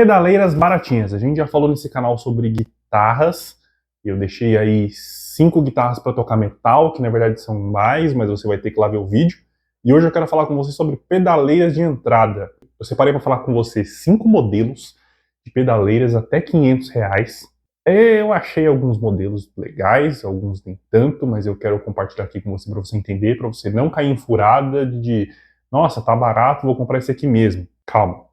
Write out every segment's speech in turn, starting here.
Pedaleiras baratinhas. A gente já falou nesse canal sobre guitarras. Eu deixei aí 5 guitarras para tocar metal, que na verdade são mais, mas você vai ter que lá ver o vídeo. E hoje eu quero falar com você sobre pedaleiras de entrada. Eu separei para falar com você 5 modelos de pedaleiras até R$ 500. Eu achei alguns modelos legais, alguns nem tanto, mas eu quero compartilhar aqui com você para você entender, para você não cair em furada de nossa, tá barato, vou comprar esse aqui mesmo. Calma.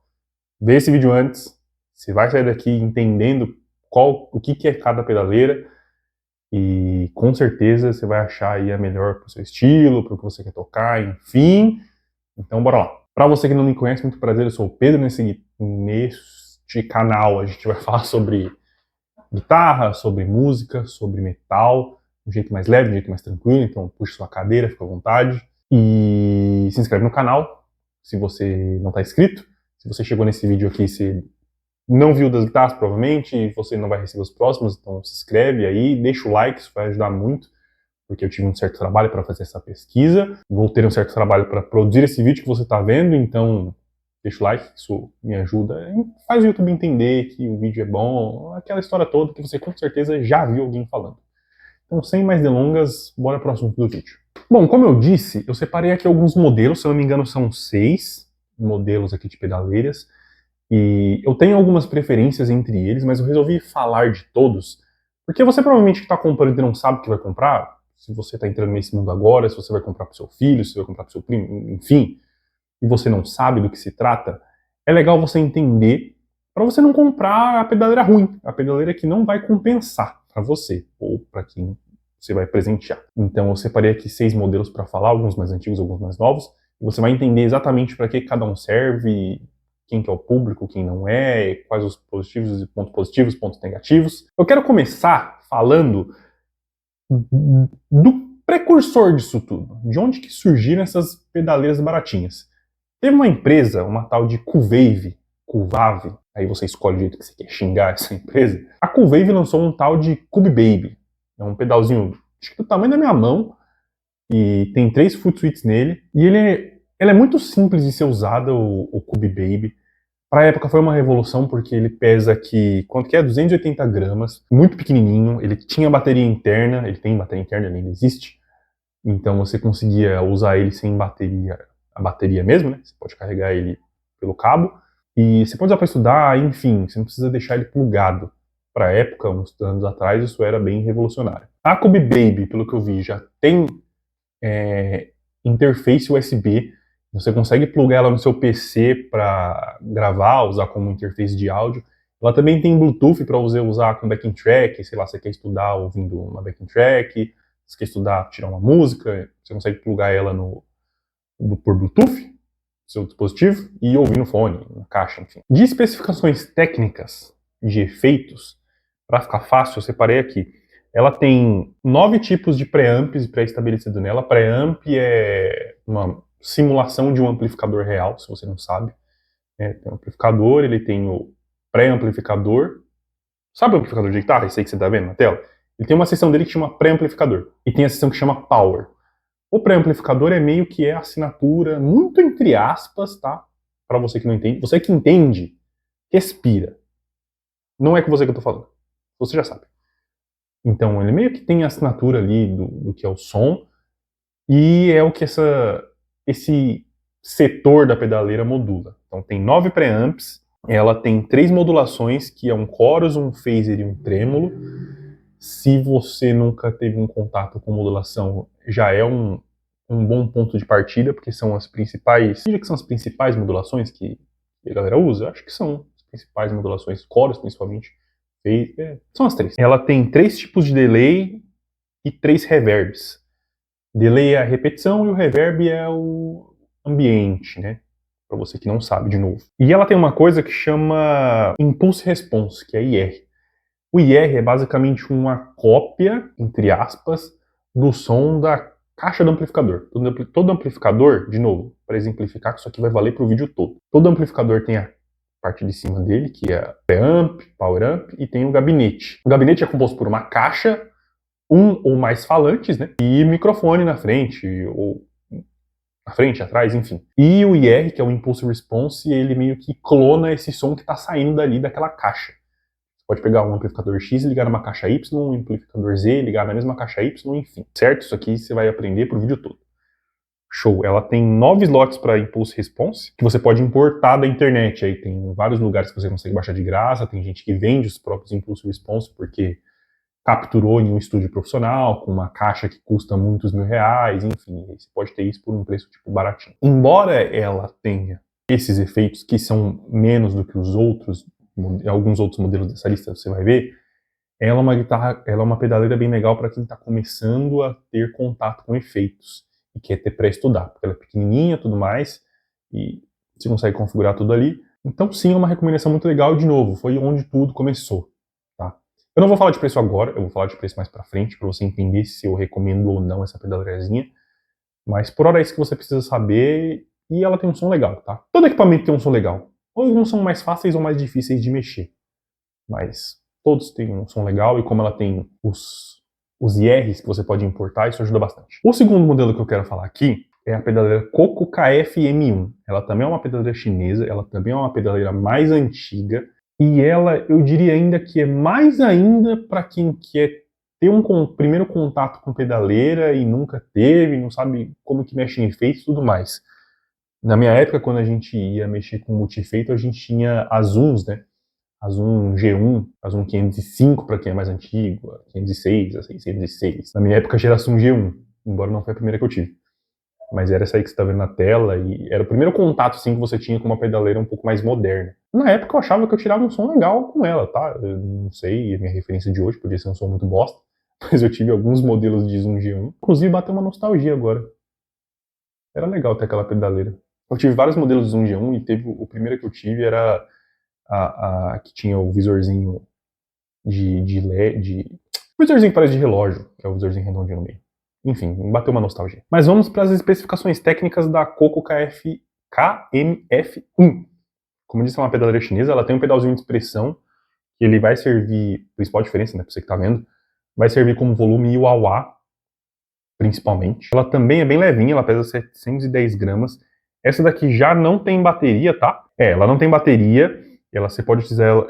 Vê esse vídeo antes, você vai sair daqui entendendo o que é cada pedaleira e com certeza você vai achar aí a melhor para o seu estilo, para o que você quer tocar, enfim. Então bora lá. Para você que não me conhece, muito prazer, eu sou o Pedro. Neste canal a gente vai falar sobre guitarra, sobre música, sobre metal, de um jeito mais leve, de um jeito mais tranquilo, então puxa sua cadeira, fica à vontade. E se inscreve no canal, se você não está inscrito. Se você chegou nesse vídeo aqui, você não viu das guitarras, provavelmente, e você não vai receber os próximos, então se inscreve aí, deixa o like, isso vai ajudar muito, porque eu tive um certo trabalho para fazer essa pesquisa, vou ter um certo trabalho para produzir esse vídeo que você está vendo, então deixa o like, isso me ajuda, faz o YouTube entender que o vídeo é bom, aquela história toda que você com certeza já viu alguém falando. Então, sem mais delongas, bora para o assunto do vídeo. Bom, como eu disse, eu separei aqui alguns modelos, se eu não me engano são 6 modelos aqui de pedaleiras, e eu tenho algumas preferências entre eles, mas eu resolvi falar de todos, porque você provavelmente que está comprando e não sabe o que vai comprar, se você está entrando nesse mundo agora, se você vai comprar para o seu filho, se você vai comprar para o seu primo, enfim, e você não sabe do que se trata, é legal você entender para você não comprar a pedaleira ruim, a pedaleira que não vai compensar para você, ou para quem você vai presentear. Então eu separei aqui 6 modelos para falar, alguns mais antigos, alguns mais novos, e você vai entender exatamente para que cada um serve, quem que é o público, quem não é, quais os positivos, pontos negativos. Eu quero começar falando do precursor disso tudo, de onde que surgiram essas pedaleiras baratinhas. Teve uma empresa, uma tal de Cuvave, aí você escolhe o jeito que você quer xingar essa empresa. A Cuvave lançou um tal de Cube Baby, é um pedalzinho, acho que do tamanho da minha mão, e tem 3 footsuits nele, e ele é muito simples de ser usado, o Cube Baby. Para a época foi uma revolução porque ele pesa aqui, quanto que é? 280 gramas, muito pequenininho, ele tinha bateria interna, ele tem bateria interna, ele ainda existe, então você conseguia usar ele sem bateria, a bateria mesmo, né? Você pode carregar ele pelo cabo, e você pode usar para estudar, enfim, você não precisa deixar ele plugado. Para a época, uns anos atrás, isso era bem revolucionário. A Cube Baby, pelo que eu vi, já tem interface USB. Você consegue plugar ela no seu PC para gravar, usar como interface de áudio. Ela também tem Bluetooth para você usar com backing track, sei lá, você quer estudar ouvindo uma backing track, você quer estudar, tirar uma música, você consegue plugar ela por Bluetooth, seu dispositivo, e ouvir no fone, na caixa, enfim. De especificações técnicas, de efeitos, para ficar fácil, eu separei aqui. Ela tem 9 tipos de preamps pré-estabelecido nela. Preamp é uma simulação de um amplificador real, se você não sabe. Tem um amplificador, ele tem o pré-amplificador. Sabe o amplificador de guitarra? Esse aí que você está vendo na tela? Ele tem uma seção dele que chama pré-amplificador. E tem a seção que chama power. O pré-amplificador é meio que a assinatura, muito entre aspas, tá? Para você que não entende. Você que entende, respira. Não é com você que eu tô falando. Você já sabe. Então, ele meio que tem a assinatura ali do que é o som, e é o que esse setor da pedaleira modula. Então, tem 9 preamps, ela tem 3 modulações, que é um chorus, um phaser e um trêmulo. Se você nunca teve um contato com modulação, já é um bom ponto de partida, porque são as principais, diria que são as principais modulações que a galera usa, eu acho que são as principais modulações, chorus principalmente, são as 3. Ela tem 3 tipos de delay e 3 reverbs. Delay é a repetição e o reverb é o ambiente, né? Para você que não sabe, de novo. E ela tem uma coisa que chama Impulse Response, que é IR. O IR é basicamente uma cópia, entre aspas, do som da caixa do amplificador. Todo amplificador, de novo, para exemplificar que isso aqui vai valer para o vídeo todo. Todo amplificador tem a parte de cima dele, que é preamp, power amp, e tem o gabinete. O gabinete é composto por uma caixa, um ou mais falantes, né, e microfone na frente, ou na frente, atrás, enfim. E o IR, que é o Impulse Response, ele meio que clona esse som que está saindo dali daquela caixa. Você pode pegar um amplificador X e ligar numa caixa Y, um amplificador Z e ligar na mesma caixa Y, enfim. Certo? Isso aqui você vai aprender pro vídeo todo. Show. Ela tem 9 slots para Impulse Response, que você pode importar da internet. Aí tem vários lugares que você consegue baixar de graça, tem gente que vende os próprios Impulse Response porque capturou em um estúdio profissional, com uma caixa que custa muitos R$1.000, enfim, você pode ter isso por um preço tipo baratinho. Embora ela tenha esses efeitos que são menos do que os outros, alguns outros modelos dessa lista você vai ver, ela é uma guitarra, ela é uma pedaleira bem legal para quem está começando a ter contato com efeitos e quer ter pré-estudar, porque ela é pequenininha e tudo mais, e você consegue configurar tudo ali. Então sim, é uma recomendação muito legal e de novo, foi onde tudo começou. Eu não vou falar de preço agora, eu vou falar de preço mais pra frente, pra você entender se eu recomendo ou não essa pedaleirazinha. Mas por hora é isso que você precisa saber, e ela tem um som legal, tá? Todo equipamento tem um som legal. Alguns são mais fáceis ou mais difíceis de mexer. Mas todos têm um som legal, e como ela tem os IRs que você pode importar, isso ajuda bastante. O segundo modelo que eu quero falar aqui é a pedaleira Coco KF-M1. Ela também é uma pedaleira chinesa, ela também é uma pedaleira mais antiga, e ela, eu diria ainda que é mais ainda para quem quer ter um primeiro contato com pedaleira e nunca teve, não sabe como que mexe em efeitos e tudo mais. Na minha época, quando a gente ia mexer com multi-efeito, a gente tinha as Zooms, né? A Zoom G1, a Zoom 505 para quem é mais antigo, a 506, a 606. Na minha época, geração G1, embora não foi a primeira que eu tive. Mas era essa aí que você está vendo na tela, e era o primeiro contato assim, que você tinha com uma pedaleira um pouco mais moderna. Na época eu achava que eu tirava um som legal com ela, tá? Eu não sei, a minha referência de hoje podia ser um som muito bosta, mas eu tive alguns modelos de Zoom G1. Inclusive bateu uma nostalgia agora. Era legal ter aquela pedaleira. Eu tive vários modelos de Zoom G1 e teve o primeiro que eu tive era a que tinha o visorzinho de LED, o visorzinho que parece de relógio, que é o visorzinho redondinho no meio. Enfim, bateu uma nostalgia. Mas vamos para as especificações técnicas da Coco KMF1. Como eu disse, é uma pedaleira chinesa, ela tem um pedalzinho de expressão, que ele vai servir, principal diferença, né, para você que tá vendo, vai servir como volume e wah-wah, principalmente. Ela também é bem levinha, ela pesa 710 gramas. Essa daqui já não tem bateria, tá? Ela não tem bateria, você pode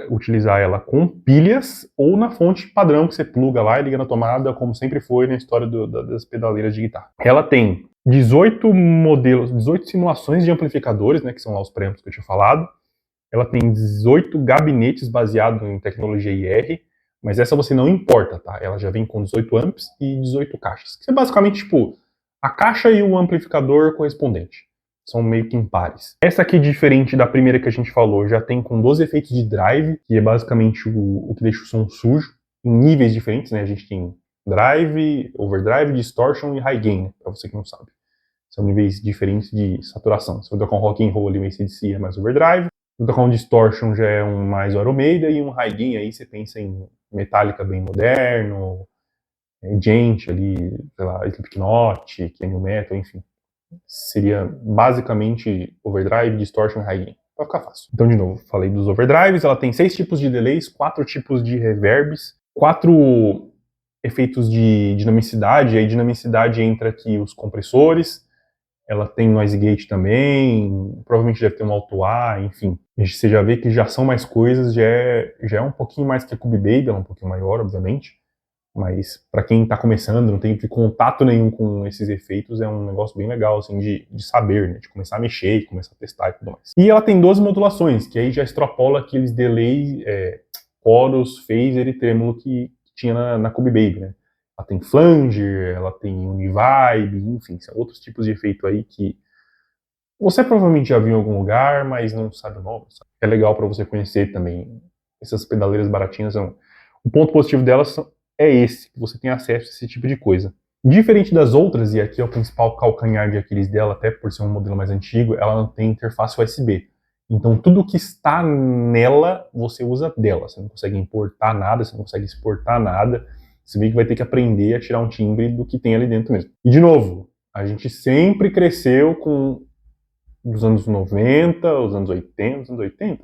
utilizar ela com pilhas ou na fonte padrão que você pluga lá e liga na tomada, como sempre foi na história das pedaleiras de guitarra. Ela tem 18 modelos, 18 simulações de amplificadores, né, que são lá os preamps que eu tinha falado. Ela tem 18 gabinetes baseados em tecnologia IR, mas essa você não importa, tá? Ela já vem com 18 amps e 18 caixas. Que é basicamente, tipo, a caixa e o amplificador correspondente. São meio que impares. Essa aqui, diferente da primeira que a gente falou, já tem com 12 efeitos de drive, que é basicamente o que deixa o som sujo, em níveis diferentes, né? A gente tem drive, overdrive, distortion e high gain, pra você que não sabe. São níveis diferentes de saturação. Se eu tocar um rock and roll ali, um AC/DC é mais overdrive. Se eu tocar um distortion já é um mais Iron Maiden, e um high gain aí você pensa em Metallica bem moderno, Gent ali, sei lá, Slipknot, que é new metal, enfim. Seria basicamente overdrive, distortion e high gain. Vai ficar fácil. Então, de novo, falei dos overdrives. Ela tem 6 tipos de delays, 4 tipos de reverbs, 4 efeitos de dinamicidade. Aí, dinamicidade entra aqui os compressores. Ela tem noise gate também. Provavelmente deve ter um auto-A, enfim. Você já vê que já são mais coisas. Já é um pouquinho mais que a Cube Baby. Ela é um pouquinho maior, obviamente. Mas para quem está começando, não tem contato nenhum com esses efeitos, é um negócio bem legal, assim, de saber, né? De começar a mexer, começar a testar e tudo mais. E ela tem 12 modulações, que aí já extrapola aqueles delay, chorus, phaser e trêmulo que tinha na Cube Baby, né? Ela tem flanger, ela tem univibe, enfim, são outros tipos de efeito aí que você provavelmente já viu em algum lugar, mas não sabe o nome. Sabe? É legal para você conhecer também. Essas pedaleiras baratinhas são... O ponto positivo delas é esse, que você tem acesso a esse tipo de coisa. Diferente das outras, e aqui é o principal calcanhar de Aquiles dela, até por ser um modelo mais antigo, ela não tem interface USB. Então tudo que está nela, você usa dela. Você não consegue importar nada, você não consegue exportar nada. Você vê que vai ter que aprender a tirar um timbre do que tem ali dentro mesmo. E de novo, a gente sempre cresceu com os anos 90, os anos 80,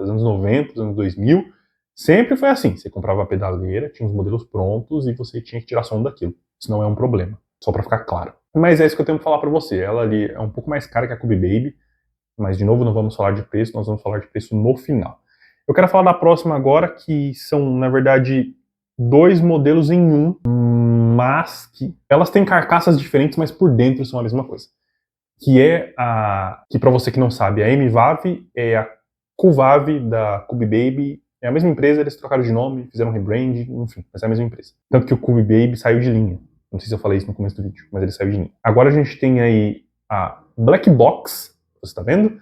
os anos 90, os anos 2000... Sempre foi assim, você comprava a pedaleira, tinha os modelos prontos e você tinha que tirar som daquilo. Isso não é um problema, só para ficar claro. Mas é isso que eu tenho pra falar pra você. Ela ali é um pouco mais cara que a Cube Baby, mas de novo não vamos falar de preço, nós vamos falar de preço no final. Eu quero falar da próxima agora, que são, na verdade, dois modelos em um, mas que elas têm carcaças diferentes, mas por dentro são a mesma coisa. Que para você que não sabe, a MVAV é a Cuvav da Cube Baby, é a mesma empresa, eles trocaram de nome, fizeram um rebrand, enfim, mas é a mesma empresa. Tanto que o Cube Baby saiu de linha. Não sei se eu falei isso no começo do vídeo, mas ele saiu de linha. Agora a gente tem aí a Black Box, você está vendo?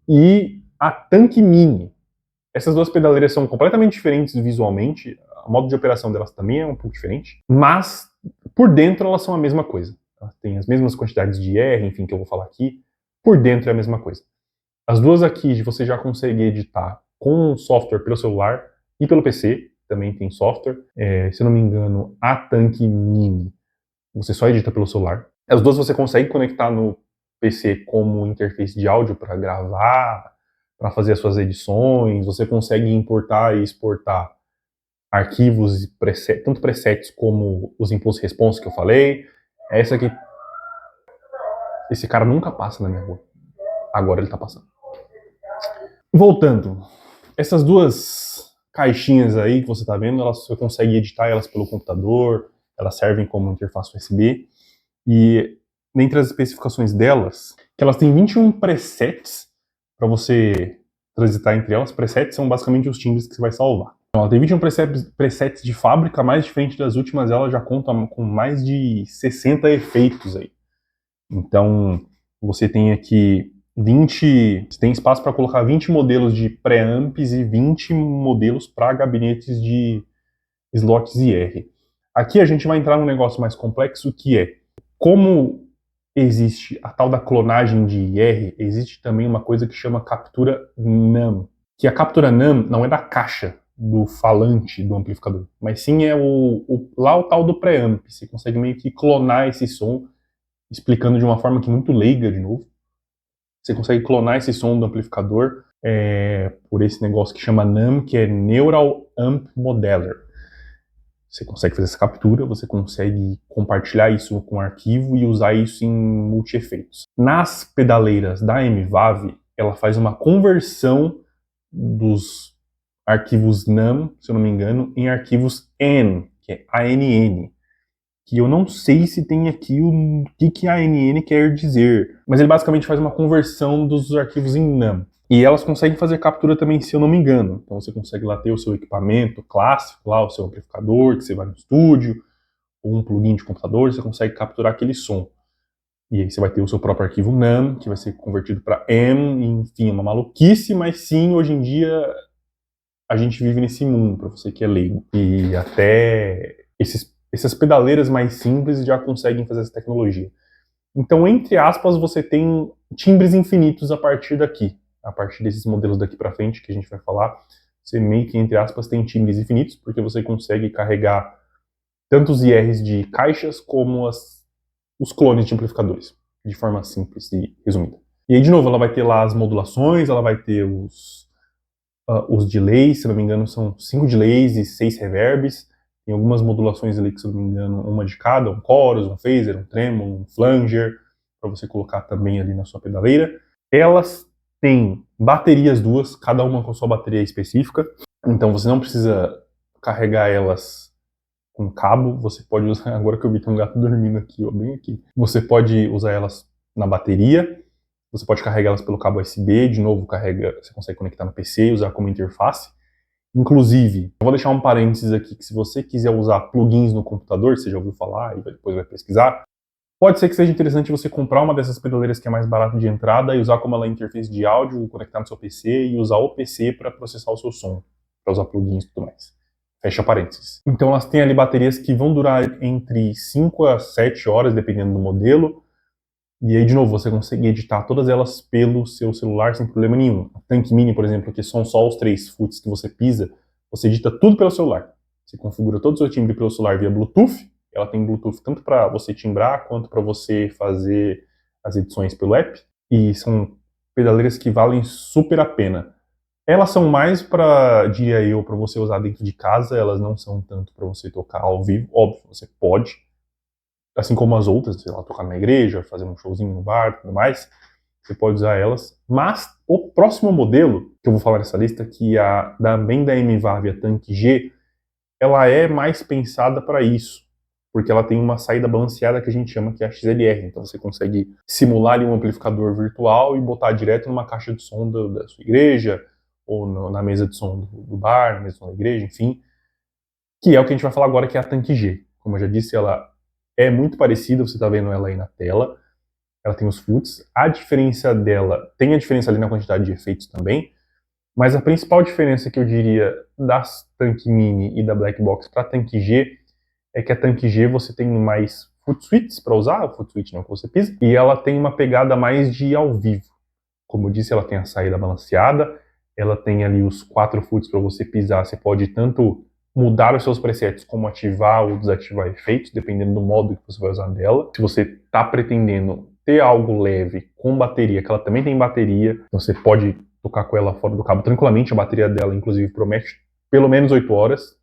E a Tank Mini. Essas duas pedaleiras são completamente diferentes visualmente, o modo de operação delas também é um pouco diferente, mas por dentro elas são a mesma coisa. Elas têm as mesmas quantidades de R, enfim, que eu vou falar aqui, por dentro é a mesma coisa. As duas aqui você já consegue editar com software pelo celular e pelo PC, também tem software. Se eu não me engano, a Tank Mini você só edita pelo celular. As duas você consegue conectar no PC como interface de áudio para gravar, para fazer as suas edições, você consegue importar e exportar arquivos, tanto presets como os impulse response que eu falei. Essa aqui, esse cara nunca passa na minha rua. Agora ele tá passando. Voltando, essas duas caixinhas aí que você tá vendo, você consegue editar elas pelo computador, elas servem como interface USB. E dentre as especificações delas, que elas têm 21 presets para você transitar entre elas. Presets são basicamente os timbres que você vai salvar. Então, ela tem 21 presets de fábrica, mais diferente das últimas, ela já conta com mais de 60 efeitos aí. Então, você tem aqui você tem espaço para colocar 20 modelos de pré-amps e 20 modelos para gabinetes de slots IR. Aqui a gente vai entrar num negócio mais complexo, que é como existe a tal da clonagem de IR, existe também uma coisa que chama captura NAM. Que a captura NAM não é da caixa do falante do amplificador, mas sim é lá o tal do preamp. Você consegue meio que clonar esse som, explicando de uma forma que muito leiga, de novo. Você consegue clonar esse som do amplificador por esse negócio que chama NAM, que é Neural Amp Modeler. Você consegue fazer essa captura, você consegue compartilhar isso com um arquivo e usar isso em multi-efeitos. Nas pedaleiras da MVAV, ela faz uma conversão dos arquivos NAM, se eu não me engano, em arquivos N, que é ANN. Que eu não sei se tem aqui o que ANN quer dizer, mas ele basicamente faz uma conversão dos arquivos em NAM. E elas conseguem fazer captura também, se eu não me engano. Então você consegue lá ter o seu equipamento clássico, lá o seu amplificador, que você vai no estúdio, ou um plugin de computador, você consegue capturar aquele som. E aí você vai ter o seu próprio arquivo NAM, que vai ser convertido para M, enfim, é uma maluquice, mas sim, hoje em dia a gente vive nesse mundo, para você que é leigo. E até essas pedaleiras mais simples já conseguem fazer essa tecnologia. Então, entre aspas, você tem timbres infinitos a partir daqui. A partir desses modelos daqui para frente que a gente vai falar, você meio que, entre aspas, tem timbres infinitos, porque você consegue carregar tanto os IRs de caixas como os clones de amplificadores, de forma simples e resumida. E aí, de novo, ela vai ter lá as modulações, ela vai ter os delays, se não me engano, são 5 delays e 6 reverbs. Tem algumas modulações ali que, se não me engano, uma de cada, um chorus, um phaser, um tremolo, um flanger, para você colocar também ali na sua pedaleira. Elas têm baterias duas, cada uma com sua bateria específica, então você não precisa carregar elas com cabo, você pode usar, agora que eu vi que tem um gato dormindo aqui, ó, bem aqui, você pode usar elas na bateria, você pode carregá-las pelo cabo USB, de novo você consegue conectar no PC e usar como interface. Inclusive, eu vou deixar um parênteses aqui, que se você quiser usar plugins no computador, você já ouviu falar e depois vai pesquisar, pode ser que seja interessante você comprar uma dessas pedaleiras que é mais barato de entrada e usar como ela interface de áudio, conectar no seu PC e usar o PC para processar o seu som, para usar plugins e tudo mais. Fecha parênteses. Então elas têm ali baterias que vão durar entre 5 a 7 horas, dependendo do modelo. E aí, de novo, você consegue editar todas elas pelo seu celular sem problema nenhum. A Tank Mini, por exemplo, que são só os 3 foots que você pisa, você edita tudo pelo celular. Você configura todo o seu timbre pelo celular via Bluetooth. Ela tem Bluetooth tanto para você timbrar, quanto para você fazer as edições pelo app. E são pedaleiras que valem super a pena. Elas são mais para, diria eu, para você usar dentro de casa. Elas não são tanto para você tocar ao vivo. Óbvio, você pode. assim como as outras, sei lá, tocar na igreja, fazer um showzinho no bar e tudo mais, você pode usar elas. Mas o próximo modelo que eu vou falar nessa lista, que é também da MVAV, a Tank G, ela é mais pensada para isso, porque ela tem uma saída balanceada que a gente chama que é a XLR. Então você consegue simular ali um amplificador virtual e botar direto numa caixa de som da sua igreja, ou na mesa de som do bar, na mesa de som da igreja, enfim, que é o que a gente vai falar agora, que é a Tank G. Como eu já disse, ela é muito parecida, você está vendo ela aí na tela. Ela tem os foots. A diferença dela, tem a diferença ali na quantidade de efeitos também, mas a principal diferença que eu diria das Tank Mini e da Black Box para a Tank G é que a Tank G você tem mais foot switches para usar, o foot switch não que você pisa, e ela tem uma pegada mais de ao vivo. Como eu disse, ela tem a saída balanceada, ela tem ali os 4 foots para você pisar, você pode tanto mudar os seus presets como ativar ou desativar efeitos, dependendo do modo que você vai usar dela. Se você está pretendendo ter algo leve com bateria, que ela também tem bateria, você pode tocar com ela fora do cabo tranquilamente, a bateria dela inclusive promete pelo menos 8 horas,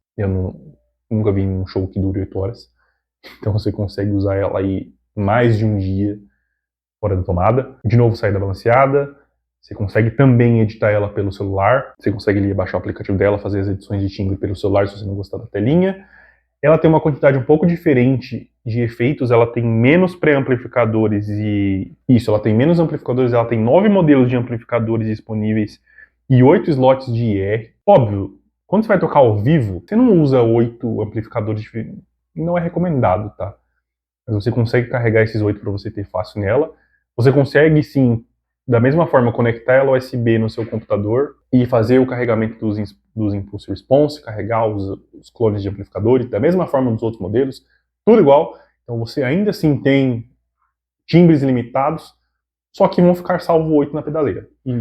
nunca vi um show que dure 8 horas, então você consegue usar ela aí mais de um dia fora da tomada. De novo, saída balanceada. Você consegue também editar ela pelo celular. Você consegue ali baixar o aplicativo dela, fazer as edições de timbre pelo celular se você não gostar da telinha. Ela tem uma quantidade um pouco diferente de efeitos. Ela tem menos pré-amplificadores e... Isso, ela tem menos amplificadores. Ela tem 9 modelos de amplificadores disponíveis e 8 slots de IR. Óbvio, quando você vai tocar ao vivo, você não usa 8 amplificadores diferentes. Não é recomendado, tá? Mas você consegue carregar esses 8 para você ter fácil nela. Você consegue, sim, da mesma forma, conectar ela USB no seu computador e fazer o carregamento dos Impulse Response, carregar os clones de amplificadores, da mesma forma dos outros modelos, tudo igual. Então você ainda assim tem timbres ilimitados, só que vão ficar salvo 8 na pedaleira. E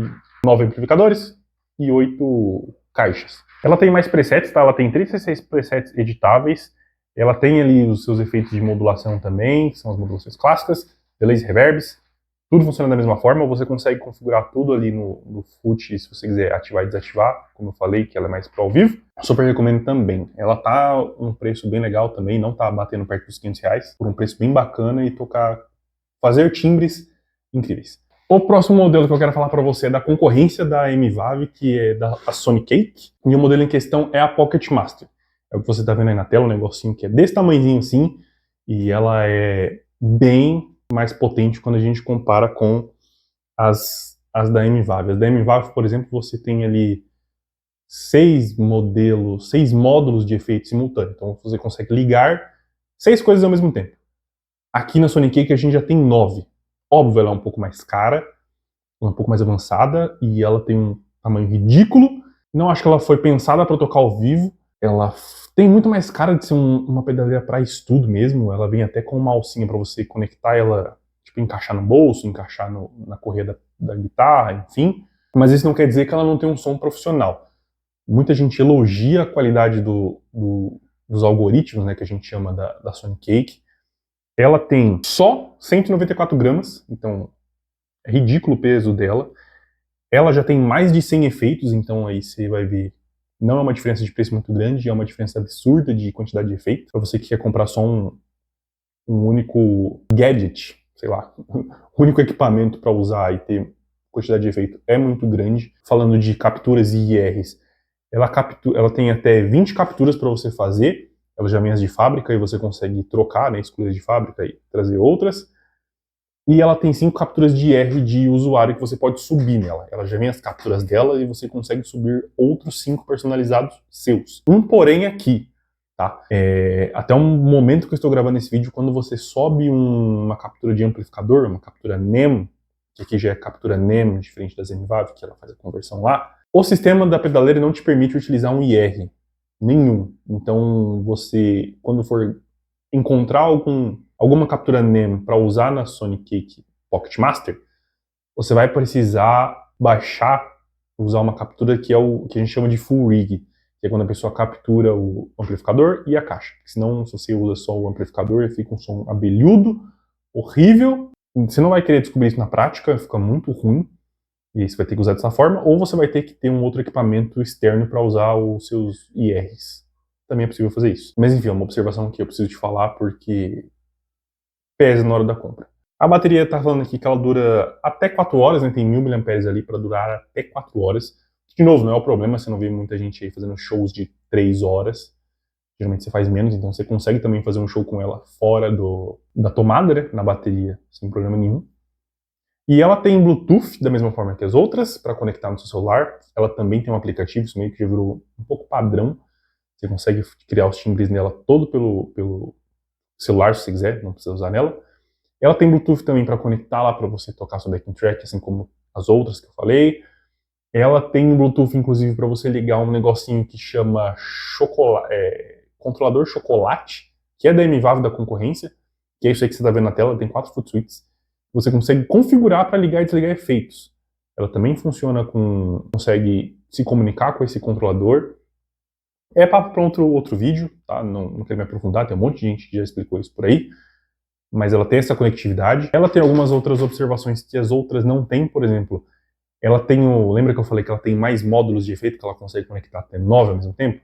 9 amplificadores e 8 caixas. Ela tem mais presets, tá? Ela tem 36 presets editáveis. Ela tem ali os seus efeitos de modulação também, que são as modulações clássicas, delays e reverbs. Tudo funciona da mesma forma, você consegue configurar tudo ali no FUT, se você quiser ativar e desativar, como eu falei, que ela é mais pro ao vivo. Super recomendo também. Ela tá um preço bem legal também, não tá batendo perto dos R$500, por um preço bem bacana e fazer timbres incríveis. O próximo modelo que eu quero falar para você é da concorrência da MVAV, que é da Sony Cake, e o modelo em questão é a Pocket Master. É o que você está vendo aí na tela, um negocinho que é desse tamanhozinho assim, e ela é bem mais potente quando a gente compara com as da MVAV. As da MVAV, por exemplo, você tem ali 6 módulos de efeito simultâneo. Então você consegue ligar 6 coisas ao mesmo tempo. Aqui na Sony Cake a gente já tem 9. Óbvio, ela é um pouco mais cara, um pouco mais avançada, e ela tem um tamanho ridículo. Não acho que ela foi pensada para tocar ao vivo. Ela tem muito mais cara de ser uma pedaleira para estudo mesmo. Ela vem até com uma alcinha para você conectar ela, tipo, encaixar no bolso, encaixar na correia da guitarra, enfim. Mas isso não quer dizer que ela não tem um som profissional. Muita gente elogia a qualidade dos algoritmos, né, que a gente chama da Sony Cake. Ela tem só 194 gramas, então é ridículo o peso dela. Ela já tem mais de 100 efeitos, então aí você vai ver, não é uma diferença de preço muito grande, é uma diferença absurda de quantidade de efeitos. Para você que quer comprar só um único gadget, sei lá, um único equipamento para usar e ter quantidade de efeito é muito grande. Falando de capturas e IRs, ela tem até 20 capturas para você fazer. Ela já vem as de fábrica e você consegue trocar, né, excluir as de fábrica e trazer outras. E ela tem 5 capturas de IR de usuário que você pode subir nela. Ela já vem as capturas dela e você consegue subir outros 5 personalizados seus. Um porém aqui, tá? Até o momento que eu estou gravando esse vídeo, quando você sobe uma captura de amplificador, uma captura NEM, que aqui já é captura NEM, diferente das MVAV, que ela faz a conversão lá, o sistema da pedaleira não te permite utilizar um IR nenhum. Então você, quando for encontrar alguma captura NEM para usar na Sony Cake Pocket Master, você vai precisar usar uma captura que é o que a gente chama de full rig, que é quando a pessoa captura o amplificador e a caixa. Senão, se você usa só o amplificador, fica um som abelhudo, horrível. Você não vai querer descobrir isso na prática, fica muito ruim. E aí você vai ter que usar dessa forma, ou você vai ter que ter um outro equipamento externo para usar os seus IRs. Também é possível fazer isso. Mas enfim, é uma observação que eu preciso te falar, porque pesa na hora da compra. A bateria está falando aqui que ela dura até 4 horas, né? Tem 1000 mAh ali para durar até 4 horas. De novo, não é o problema, você não vê muita gente aí fazendo shows de 3 horas. Geralmente você faz menos, então você consegue também fazer um show com ela fora da tomada, né? Na bateria, sem problema nenhum. E ela tem Bluetooth, da mesma forma que as outras, para conectar no seu celular. Ela também tem um aplicativo, isso meio que já virou um pouco padrão. Você consegue criar os timbres nela todo pelo celular, se você quiser, não precisa usar nela. Ela tem Bluetooth também para conectar lá para você tocar seu backing track, assim como as outras que eu falei. Ela tem Bluetooth, inclusive, para você ligar um negocinho que chama controlador chocolate, que é da MVAV da concorrência, que é isso aí que você está vendo na tela, tem 4 foot switches. Você consegue configurar para ligar e desligar efeitos. Ela também funciona consegue se comunicar com esse controlador. É para outro vídeo, tá? Não quero me aprofundar, tem um monte de gente que já explicou isso por aí. Mas ela tem essa conectividade. Ela tem algumas outras observações que as outras não têm, por exemplo, ela tem lembra que eu falei que ela tem mais módulos de efeito, que ela consegue conectar até 9 ao mesmo tempo?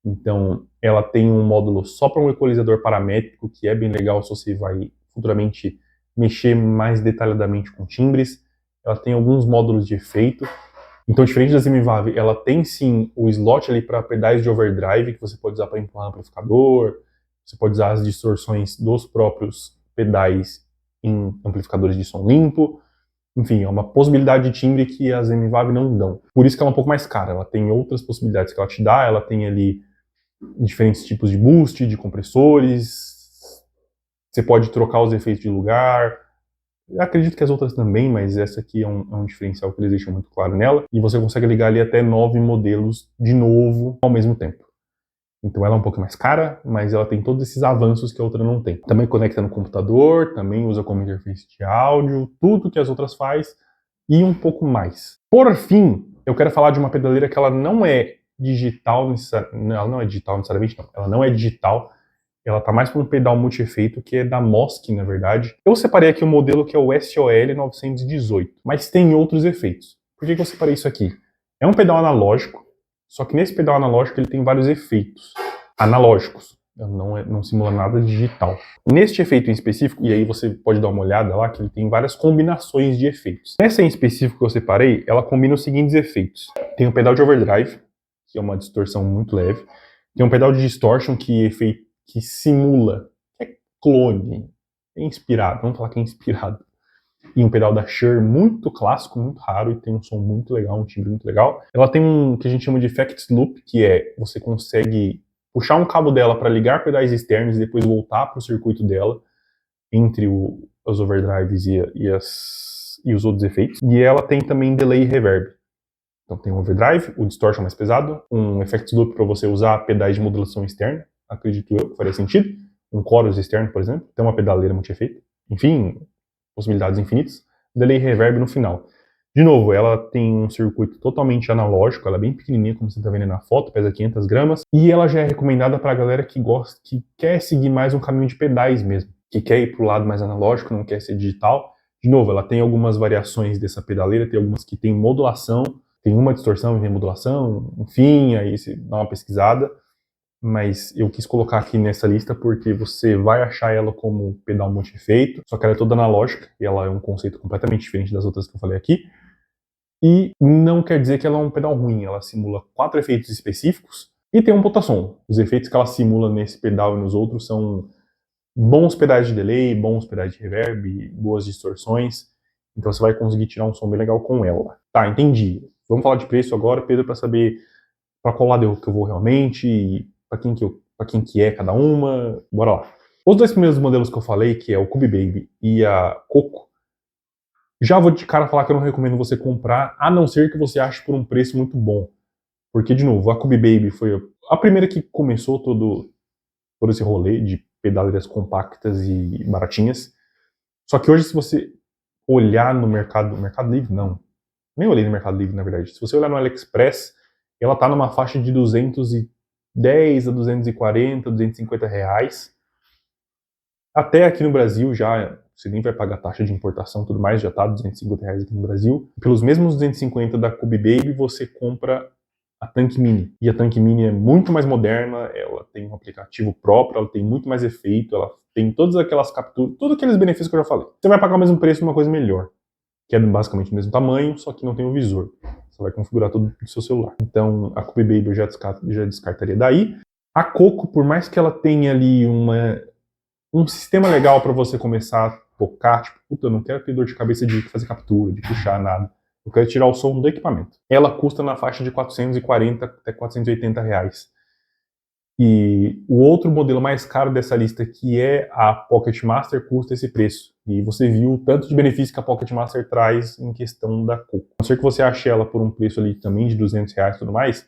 Então, ela tem um módulo só para um equalizador paramétrico, que é bem legal se você vai futuramente mexer mais detalhadamente com timbres. Ela tem alguns módulos de efeito. Então, diferente da MVAV, ela tem sim o slot ali para pedais de overdrive, que você pode usar para empurrar amplificador, você pode usar as distorções dos próprios pedais em amplificadores de som limpo. Enfim, é uma possibilidade de timbre que as MVAV não dão. Por isso que ela é um pouco mais cara. Ela tem outras possibilidades que ela te dá. Ela tem ali diferentes tipos de boost, de compressores. Você pode trocar os efeitos de lugar. Eu acredito que as outras também, mas essa aqui é um diferencial que eles deixam muito claro nela. E você consegue ligar ali até 9 modelos de novo ao mesmo tempo. Então ela é um pouco mais cara, mas ela tem todos esses avanços que a outra não tem. Também conecta no computador, também usa como interface de áudio, tudo que as outras faz e um pouco mais. Por fim, eu quero falar de uma pedaleira que ela não é digital necessariamente, ela não é digital necessariamente, não. Ela não é digital, ela tá mais para um pedal multi-efeito que é da Mosk, na verdade. Eu separei aqui um modelo que é o SOL 918, mas tem outros efeitos. Por que eu separei isso aqui? É um pedal analógico, só que nesse pedal analógico ele tem vários efeitos analógicos, não simula nada digital. Neste efeito em específico, e aí você pode dar uma olhada lá, que ele tem várias combinações de efeitos. Nessa em específico que eu separei, ela combina os seguintes efeitos. Tem um pedal de overdrive, que é uma distorção muito leve. Tem um pedal de distortion que simula, que é clone, é inspirado, vamos falar que é inspirado. E um pedal da Shure muito clássico, muito raro, e tem um som muito legal, um timbre muito legal. Ela tem um que a gente chama de Effects Loop, que é você consegue puxar um cabo dela para ligar pedais externos e depois voltar para o circuito dela, entre os overdrives e os outros efeitos. E ela tem também delay e reverb. Então tem um overdrive, o distortion mais pesado, um Effects Loop para você usar pedais de modulação externa, acredito eu que faria sentido. Um chorus externo, por exemplo, tem uma pedaleira multi-efeito. Enfim, possibilidades infinitas. Delay e reverb no final. De novo, ela tem um circuito totalmente analógico, ela é bem pequenininha, como você está vendo na foto, pesa 500 gramas, e ela já é recomendada para a galera que gosta, que quer seguir mais um caminho de pedais mesmo, que quer ir para o lado mais analógico, não quer ser digital. De novo, ela tem algumas variações dessa pedaleira, tem algumas que tem modulação, tem uma distorção e tem modulação, enfim, aí você dá uma pesquisada. Mas eu quis colocar aqui nessa lista porque você vai achar ela como pedal multi-efeito, só que ela é toda analógica, e ela é um conceito completamente diferente das outras que eu falei aqui. E não quer dizer que ela é um pedal ruim, ela simula 4 efeitos específicos e tem um ultrassom. Os efeitos que ela simula nesse pedal e nos outros são bons pedais de delay, bons pedais de reverb, boas distorções. Então você vai conseguir tirar um som bem legal com ela. Tá, entendi. Vamos falar de preço agora, Pedro, para saber para qual lado que eu vou realmente, e para quem que é cada uma. Bora lá. Os dois primeiros modelos que eu falei, que é o Cube Baby e a Coco, já vou de cara falar que eu não recomendo você comprar, a não ser que você ache por um preço muito bom. Porque, de novo, a Cube Baby foi a primeira que começou todo esse rolê de pedaleiras compactas e baratinhas. Só que hoje, se você olhar no Mercado Livre, não. Nem olhei no Mercado Livre, na verdade. Se você olhar no AliExpress, ela tá numa faixa de 210 a 240, 250 reais. Até aqui no Brasil já, você nem vai pagar taxa de importação e tudo mais, já tá 250 reais aqui no Brasil. Pelos mesmos 250 da Cube Baby, você compra a Tank Mini. E a Tank Mini é muito mais moderna, ela tem um aplicativo próprio, ela tem muito mais efeito, ela tem todas aquelas capturas, todos aqueles benefícios que eu já falei. Você vai pagar o mesmo preço numa coisa melhor, que é basicamente o mesmo tamanho, só que não tem o visor. Você vai configurar tudo no seu celular. Então, a Cube Baby eu já descartaria daí. A Coco, por mais que ela tenha ali um sistema legal para você começar a tocar, tipo, puta, eu não quero ter dor de cabeça de fazer captura, de puxar nada. Eu quero tirar o som do equipamento. Ela custa na faixa de 440 até 480 reais. E o outro modelo mais caro dessa lista, que é a Pocket Master, custa esse preço. E você viu o tanto de benefício que a Pocket Master traz em questão da Coco. A não ser que você ache ela por um preço ali também de 200 reais e tudo mais,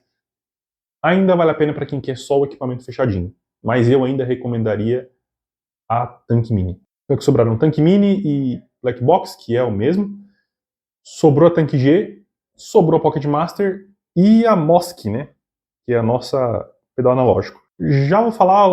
ainda vale a pena para quem quer só o equipamento fechadinho. Mas eu ainda recomendaria a Tank Mini. Então, que sobraram Tank Mini e Black Box, que é o mesmo. Sobrou a Tank G, sobrou a Pocket Master e a Mosk, né? Que é a nossa pedal analógico. Já vou falar,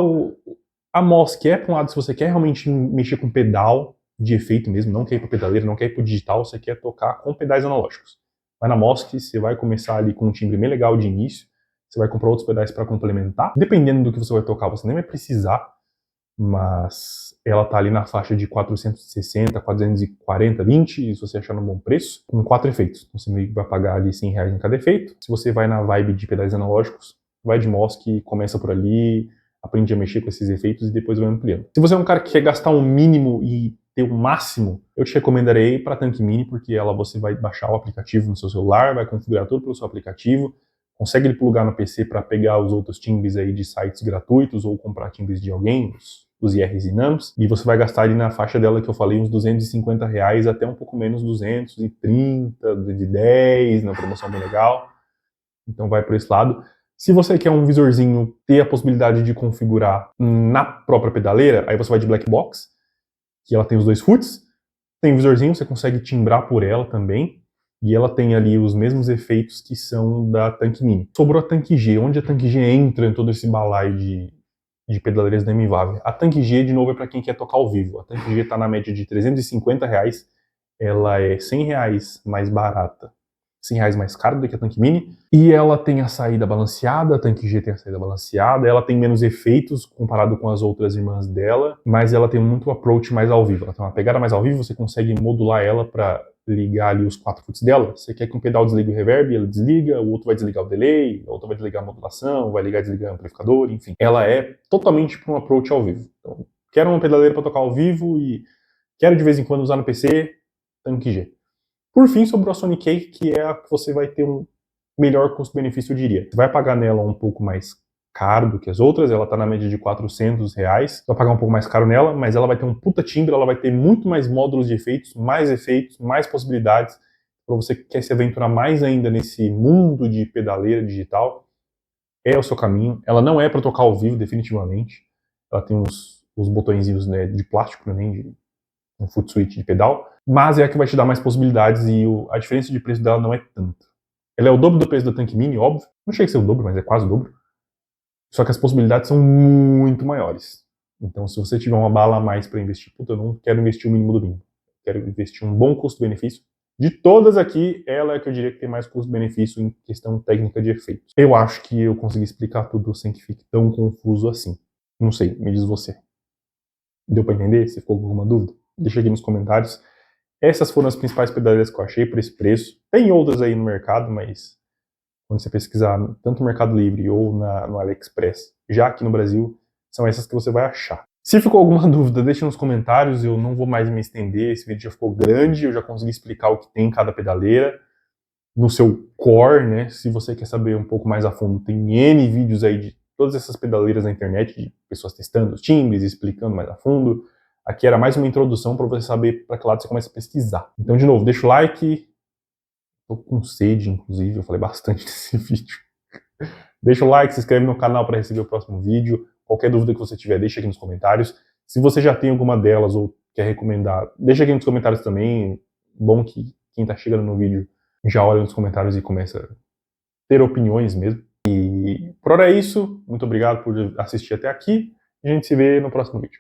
a Mosk é para um lado, se você quer realmente mexer com pedal de efeito mesmo, não quer ir para pedaleira, não quer ir para digital, você quer tocar com pedais analógicos. Mas na Mosk você vai começar ali com um timbre bem legal de início, você vai comprar outros pedais para complementar. Dependendo do que você vai tocar, você nem vai precisar, mas ela tá ali na faixa de 460, 440, 20, se você achar um bom preço, com 4 efeitos. Então você vai pagar ali 100 reais em cada efeito. Se você vai na vibe de pedais analógicos, vai de Mosk, começa por ali, aprende a mexer com esses efeitos e depois vai ampliando. Se você é um cara que quer gastar um mínimo e ter o máximo, eu te recomendarei para a Tank Mini, porque ela você vai baixar o aplicativo no seu celular, vai configurar tudo pelo seu aplicativo, consegue ele plugar no PC para pegar os outros timbres aí de sites gratuitos ou comprar timbres de alguém, os IRs e NAMs, e você vai gastar ali na faixa dela que eu falei, uns 250 reais, até um pouco menos, 230, 210, na promoção bem legal. Então vai por esse lado. Se você quer um visorzinho, ter a possibilidade de configurar na própria pedaleira, aí você vai de Black Box, que ela tem os 2 foots, tem um visorzinho, você consegue timbrar por ela também, e ela tem ali os mesmos efeitos que são da Tank Mini. Sobrou a Tank G, onde a Tank G entra em todo esse balaio de pedaleiras da MVAV. A Tank G, de novo, é para quem quer tocar ao vivo. A Tank G está na média de 350 reais, ela é 100 reais mais barata, 100 reais mais cara do que a Tank Mini, e ela tem a saída balanceada, a Tank G tem a saída balanceada, ela tem menos efeitos comparado com as outras irmãs dela, mas ela tem muito approach mais ao vivo, ela tem uma pegada mais ao vivo, você consegue modular ela para ligar ali os 4 foots dela. Você quer que um pedal desligue o reverb, ela desliga, o outro vai desligar o delay, o outro vai desligar a modulação, vai ligar e desligar o amplificador, enfim. Ela é totalmente para um approach ao vivo. Então, quero uma pedaleira para tocar ao vivo e quero de vez em quando usar no PC, Tank G. Por fim, sobrou a Sonic K, que é a que você vai ter um melhor custo-benefício, eu diria. Você vai pagar nela um pouco mais caro do que as outras, ela tá na média de 400 reais, você vai pagar um pouco mais caro nela, mas ela vai ter um puta timbre, ela vai ter muito mais módulos de efeitos, mais possibilidades, para você que quer se aventurar mais ainda nesse mundo de pedaleira digital, é o seu caminho. Ela não é para tocar ao vivo, definitivamente, ela tem os botõezinhos, né, de plástico, nem de um foot switch de pedal, mas é a que vai te dar mais possibilidades e a diferença de preço dela não é tanto. Ela é o dobro do preço da Tank Mini, óbvio, não chega a ser o dobro, mas é quase o dobro. Só que as possibilidades são muito maiores. Então, se você tiver uma bala a mais para investir, puta, eu não quero investir o mínimo do mínimo. Quero investir um bom custo-benefício. De todas aqui, ela é que eu diria que tem mais custo-benefício em questão técnica de efeitos. Eu acho que eu consegui explicar tudo sem que fique tão confuso assim. Não sei, me diz você. Deu para entender? Se ficou com alguma dúvida? Deixa aqui nos comentários. Essas foram as principais pedaleiras que eu achei por esse preço. Tem outras aí no mercado, mas quando você pesquisar tanto no Mercado Livre ou no AliExpress, já aqui no Brasil, são essas que você vai achar. Se ficou alguma dúvida, deixe nos comentários, eu não vou mais me estender, esse vídeo já ficou grande, eu já consegui explicar o que tem em cada pedaleira, no seu core, né? Se você quer saber um pouco mais a fundo, tem N vídeos aí de todas essas pedaleiras na internet, de pessoas testando os timbres, explicando mais a fundo. Aqui era mais uma introdução para você saber para que lado você começa a pesquisar. Então, de novo, deixa o like. Tô com sede, inclusive, eu falei bastante nesse vídeo. Deixa o like, se inscreve no canal para receber o próximo vídeo. Qualquer dúvida que você tiver, deixa aqui nos comentários. Se você já tem alguma delas ou quer recomendar, deixa aqui nos comentários também. Bom que quem tá chegando no vídeo já olha nos comentários e começa a ter opiniões mesmo. E por hora é isso. Muito obrigado por assistir até aqui. A gente se vê no próximo vídeo.